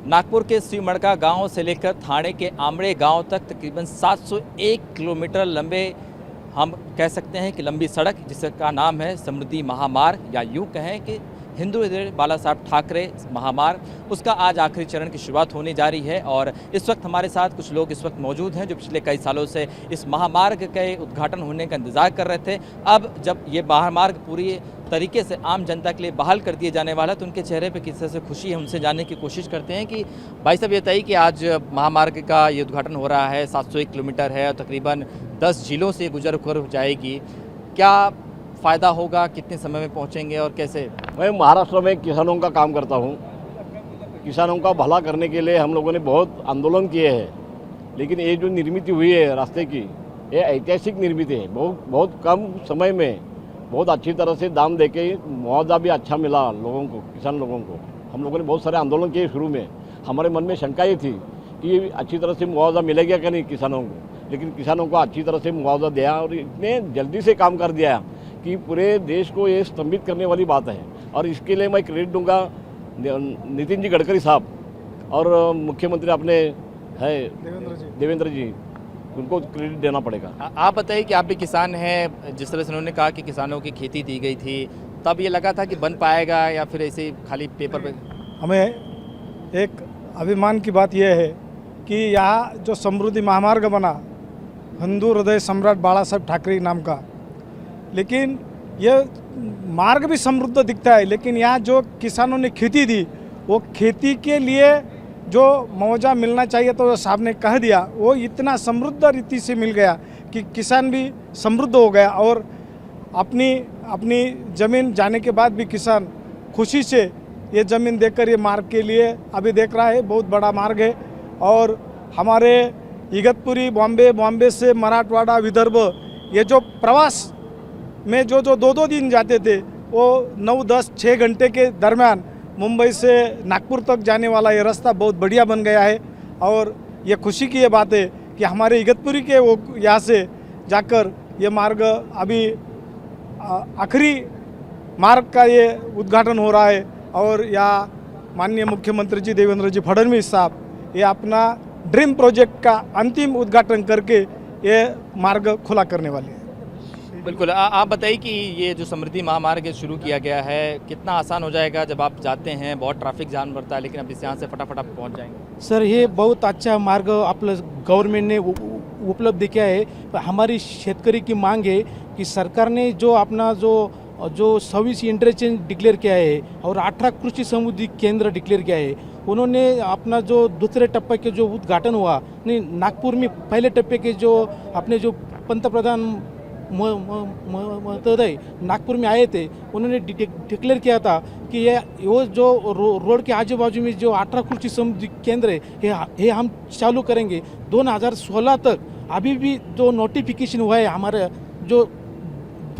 नागपुर के श्रीमड़का गांव से लेकर थाने के आमड़े गांव तक तकरीबन 701 किलोमीटर लंबे हम कह सकते हैं कि लंबी सड़क जिसका नाम है समृद्धि महामार्ग, या यूँ कहें कि हिंदू हृदय बाला साहब ठाकरे महामार्ग, उसका आज आखिरी चरण की शुरुआत होने जा रही है। और इस वक्त हमारे साथ कुछ लोग इस वक्त मौजूद हैं जो पिछले कई सालों से इस महामार्ग के उद्घाटन होने का इंतज़ार कर रहे थे। अब जब ये महामार्ग पूरी तरीके से आम जनता के लिए बहाल कर दिए जाने वाला है तो उनके चेहरे पे किस तरह से खुशी है, उनसे जानने की कोशिश करते हैं कि भाई साहब ये बताइए कि आज महामार्ग का ये उद्घाटन हो रहा है, 701 किलोमीटर है और तकरीबन 10 जिलों से गुजर होकर जाएगी, क्या फ़ायदा होगा, कितने समय में पहुंचेंगे और कैसे? मैं महाराष्ट्र में किसानों का काम करता हूं। किसानों का भला करने के लिए हम लोगों ने बहुत आंदोलन किए हैं, लेकिन ये जो निर्मित हुई है रास्ते की, ये ऐतिहासिक निर्मित है। बहुत कम समय में बहुत अच्छी तरह से दाम देके मुआवजा भी अच्छा मिला लोगों को, किसान लोगों को। हम लोगों ने बहुत सारे आंदोलन किए शुरू में। हमारे मन में शंका ये थी कि ये अच्छी तरह से मुआवजा मिलेगा क्या नहीं किसानों को, लेकिन किसानों को अच्छी तरह से मुआवजा दिया और इतने जल्दी से काम कर दिया कि पूरे देश को ये स्तंभित करने वाली बात है। और इसके लिए मैं क्रेडिट दूंगा नितिन जी गडकरी साहब और मुख्यमंत्री अपने है देवेंद्र जी, उनको क्रेडिट देना पड़ेगा। आप बताइए कि आप भी किसान हैं, जिस तरह से उन्होंने कहा कि किसानों की खेती दी गई थी, तब ये लगा था कि बन पाएगा या फिर ऐसे खाली पेपर पे? हमें एक अभिमान की बात यह है कि यहाँ जो समृद्धि महामार्ग बना हिंदू हृदय सम्राट बाला साहब ठाकरे नाम का, लेकिन ये मार्ग भी समृद्ध दिखता है, लेकिन यहाँ जो किसानों ने खेती दी वो खेती के लिए जो मुआवजा मिलना चाहिए तो साहब ने कह दिया, वो इतना समृद्ध रीति से मिल गया कि किसान भी समृद्ध हो गया। और अपनी ज़मीन जाने के बाद भी किसान खुशी से ये ज़मीन देकर ये मार्ग के लिए अभी देख रहा है। बहुत बड़ा मार्ग है और हमारे इगतपुरी बॉम्बे से मराठवाड़ा विदर्भ, ये जो प्रवास में जो 2-2 दिन जाते थे वो 9-10-6 घंटे के दरमियान मुंबई से नागपुर तक जाने वाला ये रास्ता बहुत बढ़िया बन गया है। और ये खुशी की ये बात है कि हमारे इगतपुरी के वो यहाँ से जाकर ये मार्ग अभी आखिरी मार्ग का ये उद्घाटन हो रहा है। और यहाँ माननीय मुख्यमंत्री जी देवेंद्र जी फडणवीस साहब ये अपना ड्रीम प्रोजेक्ट का अंतिम उद्घाटन करके ये मार्ग खुला करने वाले हैं। बिल्कुल, आप बताइए कि ये जो समृद्धि महामार्ग शुरू किया गया है, कितना आसान हो जाएगा? जब आप जाते हैं बहुत ट्रैफिक जाम पड़ता है, लेकिन अब इस यहाँ से फटाफट आप पहुँच जाएंगे। सर ये बहुत अच्छा मार्ग आपलं गवर्नमेंट ने उपलब्ध किया है। हमारी शेतकरी की मांग है कि सरकार ने जो अपना जो सर्विस इंटरचेंज डिक्लेयर किया है और 18 कृषि समृद्धि केंद्र डिक्लेयर किया है, उन्होंने अपना जो दूसरे टप्पे के जो उद्घाटन हुआ नहीं नागपुर में, पहले टप्पे के जो अपने जो पंतप्रधान महोदय नागपुर में आए थे, उन्होंने डिक्लेयर किया था कि वो जो रोड के आजू बाजू में जो 18 कृषि समृद्धि केंद्र है ये हम चालू करेंगे 2016 तक। अभी भी जो नोटिफिकेशन हुआ है हमारे जो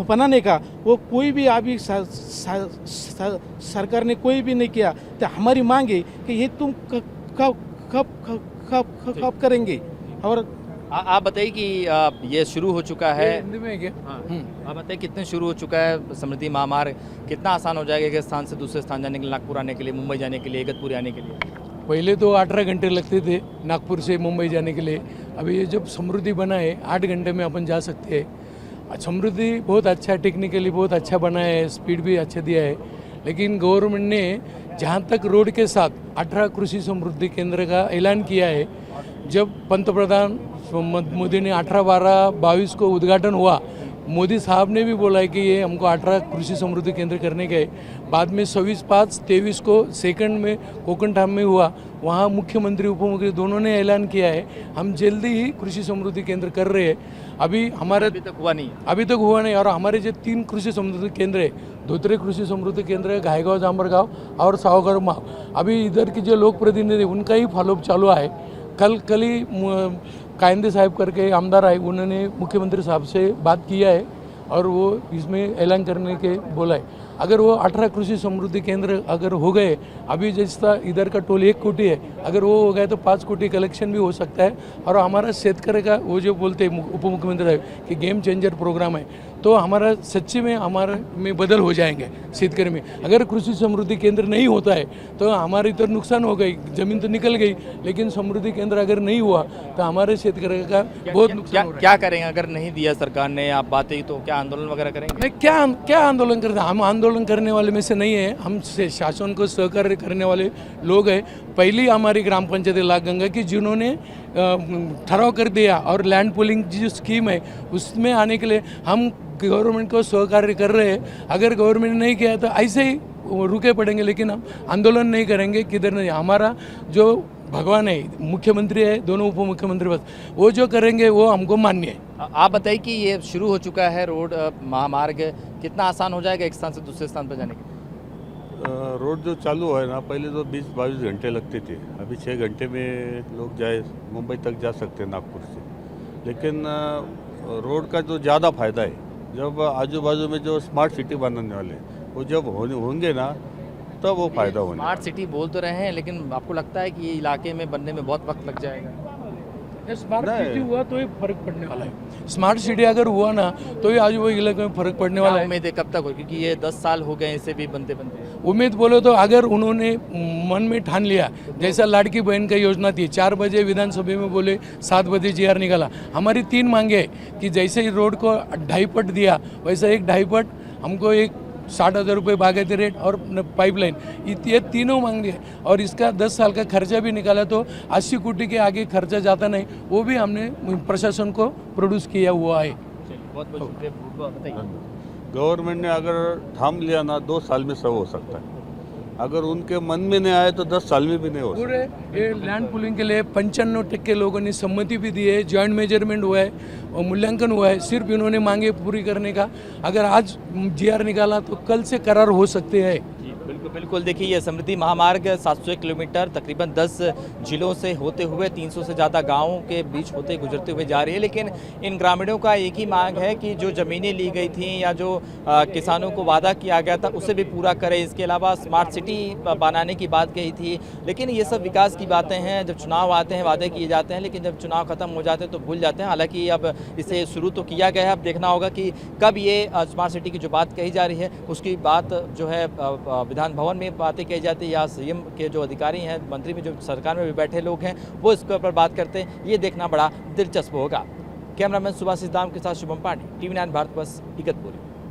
बनाने का, वो कोई भी अभी सरकार ने कोई भी नहीं किया। तो हमारी मांग है कि ये तुम कब करेंगे। और आप बताइए कि ये शुरू हो चुका है, हिंदी में क्या? आप बताइए कितने शुरू हो चुका है समृद्धि महामार्ग, कितना आसान हो जाएगा एक स्थान से दूसरे स्थान जाने के लिए, नागपुर आने के लिए, मुंबई जाने के लिए, इगतपुरी आने के लिए? पहले तो 18 घंटे लगते थे नागपुर से मुंबई जाने के लिए। अभी ये जब समृद्धि बना है 8 घंटे में अपन जा सकते हैं। समृद्धि बहुत अच्छा, टेक्निकली बहुत अच्छा बना है, स्पीड भी अच्छा दिया है। लेकिन गवर्नमेंट ने जहाँ तक रोड के साथ 18 कृषि समृद्धि केंद्र का ऐलान किया है, जब पंतप्रधान मोदी ने 18-12-22 को उद्घाटन हुआ, मोदी साहब ने भी बोला है कि ये हमको 18 कृषि समृद्धि केंद्र करने के। बाद में 26/5-23 को सेकंड में कोकणठाम में हुआ, वहाँ मुख्यमंत्री उपमुख्यमंत्री दोनों ने ऐलान किया है हम जल्दी ही कृषि समृद्धि केंद्र कर रहे हैं। अभी हमारे अभी तक हुआ नहीं। और हमारे जो 3 कृषि समृद्धि केंद्र है, धोत्रे कृषि समृद्धि केंद्र है, घायगांव जांभरगांव और सावकर माव, अभी इधर के जो लोक प्रतिनिधि उनका ही फॉलोअप चालू है। कल ही कायंदे साहब करके आमदार आए, उन्होंने मुख्यमंत्री साहब से बात किया है और वो इसमें ऐलान करने के बोला है। अगर वो 18 कृषि समृद्धि केंद्र अगर हो गए, अभी जैसा इधर का टोल 1 कोटी है, अगर वो हो गया तो 5 कोटी कलेक्शन भी हो सकता है। और हमारा शेतकरी का वो जो बोलते हैं उप मुख्यमंत्री साहब कि गेम चेंजर प्रोग्राम है, तो हमारा सच्ची में हमारे में बदल हो जाएंगे शेतकरी में। अगर कृषि समृद्धि केंद्र नहीं होता है तो हमारी तो नुकसान हो गई, ज़मीन तो निकल गई, लेकिन समृद्धि केंद्र अगर नहीं हुआ तो हमारे शेतकरी का बहुत नुकसान हो रहा है। क्या करेंगे अगर नहीं दिया सरकार ने? आप बातें तो क्या आंदोलन वगैरह करेंगे? नहीं, क्या आंदोलन करते हैं? हम आंदोलन करने वाले में से नहीं है, हम शासन को सहकार्य करने वाले लोग हैं। पहली हमारी ग्राम पंचायत लाखगंगा की जिन्होंने ठहराव कर दिया और लैंड पूलिंग जो स्कीम है उसमें आने के लिए हम गवर्नमेंट को सहकार्य कर रहे हैं। अगर गवर्नमेंट ने नहीं किया तो ऐसे ही रुके पड़ेंगे, लेकिन हम आंदोलन नहीं करेंगे किधर नहीं। हमारा जो भगवान है, मुख्यमंत्री है, दोनों उप मुख्यमंत्री बस वो जो करेंगे वो हमको मान्य है। आप बताइए कि ये शुरू हो चुका है रोड महामार्ग, कितना आसान हो जाएगा एक स्थान से दूसरे स्थान पर जाने के लिए? रोड जो चालू है ना, पहले तो 20-22 घंटे लगते थे, अभी 6 घंटे में लोग जाए मुंबई तक जा सकते हैं नागपुर से। लेकिन रोड का जो ज़्यादा फ़ायदा है, जब आजू बाजू में जो स्मार्ट सिटी बनाने वाले हैं वो जब होंगे ना तब वो फ़ायदा होने। स्मार्ट सिटी बोल तो रहे हैं, लेकिन आपको लगता है कि ये इलाके में बनने में बहुत वक्त लग जाएगा? स्मार्ट सिटी हुआ तो ही फर्क पड़ने वाला है। स्मार्ट सिटी अगर हुआ ना तो ही आजू बाजू इलाके में फर्क पड़ने वाला है। उम्मीद है कब तक हो? क्योंकि ये 10 साल हो गए इसे भी बनते बनते। उम्मीद बोलो तो अगर उन्होंने मन में ठान लिया, जैसा लाड़की बहन का योजना थी, 4 बजे विधानसभा में बोले, 7 बजे जीआर निकाला। हमारी 3 मांगे कि जैसे ही रोड को 2.5 पट दिया वैसा एक 2.5 पट हमको एक 60,000 रुपये बागायती रेट और पाइपलाइन, ये तीनों मांगे। और इसका 10 साल का खर्चा भी निकाला तो 80 कोटी के आगे खर्चा जाता नहीं, वो भी हमने प्रशासन को प्रोड्यूस किया हुआ है। बहुत बहुत शुक्रिया। बताइए। गवर्नमेंट ने अगर थाम लिया ना 2 साल में सब हो सकता है, अगर उनके मन में नहीं आए तो 10 साल में भी नहीं हो सकता। पूरे ये लैंड पुलिंग के लिए 95% लोगों ने सम्मति भी दी है, जॉइंट मेजरमेंट हुआ है और मूल्यांकन हुआ है। सिर्फ इन्होंने मांगे पूरी करने का। अगर आज जीआर निकाला तो कल से करार हो सकते हैं। जी बिल्कुल बिल्कुल। देखिए ये समृद्धि महामार्ग 701 किलोमीटर तकरीबन 10 जिलों से होते हुए 300 से ज़्यादा गाँवों के बीच होते गुजरते हुए जा रही है। लेकिन इन ग्रामीणों का एक ही मांग है कि जो ज़मीनें ली गई थी या जो किसानों को वादा किया गया था उसे भी पूरा करें। इसके अलावा स्मार्ट सिटी बनाने की बात कही थी। लेकिन ये सब विकास की बातें हैं, जब चुनाव आते हैं वादे किए जाते हैं, लेकिन जब चुनाव खत्म हो जाते हैं तो भूल जाते हैं। हालांकि अब इसे शुरू तो किया गया है, अब देखना होगा कि कब ये स्मार्ट सिटी की जो बात कही जा रही है उसकी बात जो है विधान भवन में बातें कही जाती है या सीएम के जो अधिकारी हैं, मंत्री में जो सरकार में भी बैठे लोग हैं वो इसके ऊपर बात करते हैं। ये देखना बड़ा दिलचस्प होगा। कैमरामैन सुभाष दाम के साथ शुभम पांडे, TV9 भारत बस, इगतपुरी।